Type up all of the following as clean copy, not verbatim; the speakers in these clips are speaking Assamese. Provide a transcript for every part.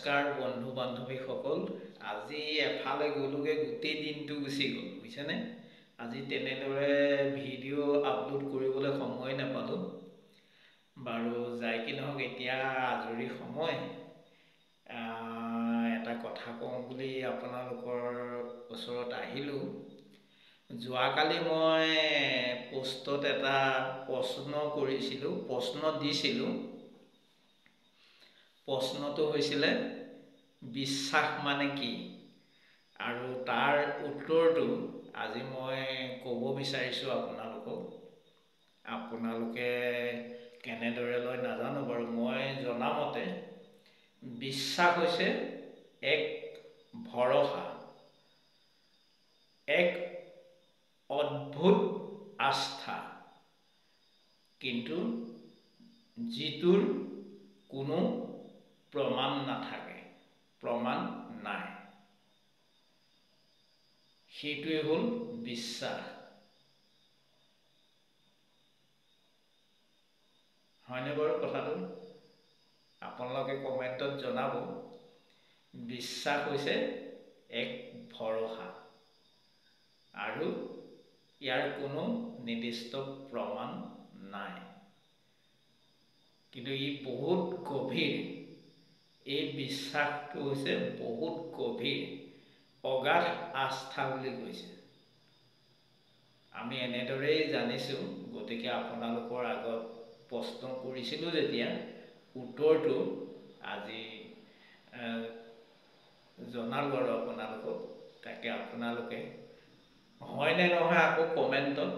নমস্কাৰ বন্ধু বান্ধৱীসকল। আজি এফালে গ'লোগে, গোটেই দিনটো গুচি গ'ল বুজিছেনে। আজি তেনেদৰে ভিডিঅ' আপলোড কৰিবলৈ সময় নাপালোঁ। বাৰু যাই কি নহওক, এতিয়া আজৰি সময় এটা কথা কওঁ বুলি আপোনালোকৰ ওচৰত আহিলোঁ। যোৱাকালি মই পোষ্টত এটা প্ৰশ্ন দিছিলোঁ। প্ৰশ্নটো হৈছিলে বিশ্বাস মানে কি, আৰু তাৰ উত্তৰটো আজি মই ক'ব বিচাৰিছোঁ আপোনালোকক। আপোনালোকে কেনেদৰে লয় নাজানো বাৰু। মই জনামতে বিশ্বাস হৈছে এক ভৰসা, এক অদ্ভুত আস্থা, কিন্তু যিটোৰ কোনো প্ৰমাণ নাথাকে, প্ৰমাণ নাই। সেইটোৱে হ'ল বিশ্বাস। হয়নে বাৰু কথাটো? আপোনালোকে কমেণ্টত জনাব। বিশ্বাস হৈছে এক ভৰসা, আৰু ইয়াৰ কোনো নিৰ্দিষ্ট প্ৰমাণ নাই, কিন্তু ই বহুত গভীৰ। এই বিশ্বাসটো হৈছে বহুত গভীৰ, অগাধ আস্থা বুলি কৈছে। আমি এনেদৰেই জানিছোঁ। গতিকে আপোনালোকৰ আগত প্ৰশ্ন কৰিছিলোঁ যেতিয়া, উত্তৰটো আজি জনালোঁ আৰু আপোনালোকক। তাকে আপোনালোকে হয় নে নহয় আকৌ কমেণ্টত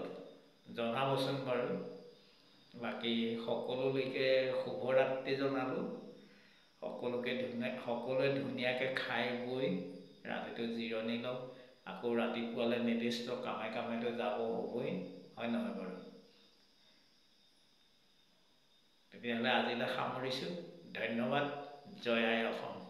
জনাবচোন বাৰু। বাকী সকলোলৈকে শুভৰাত্ৰি জনালোঁ। সকলোৱে ধুনীয়াকৈ খাই বৈ ৰাতিটো জিৰণি লওক। আকৌ ৰাতিপুৱালৈ নিৰ্দিষ্ট কামেতো যাব হ'বই, হয় নহয় বাৰু? তেতিয়াহ'লে আজিলৈ সামৰিছোঁ। ধন্যবাদ। জয় আই অসম।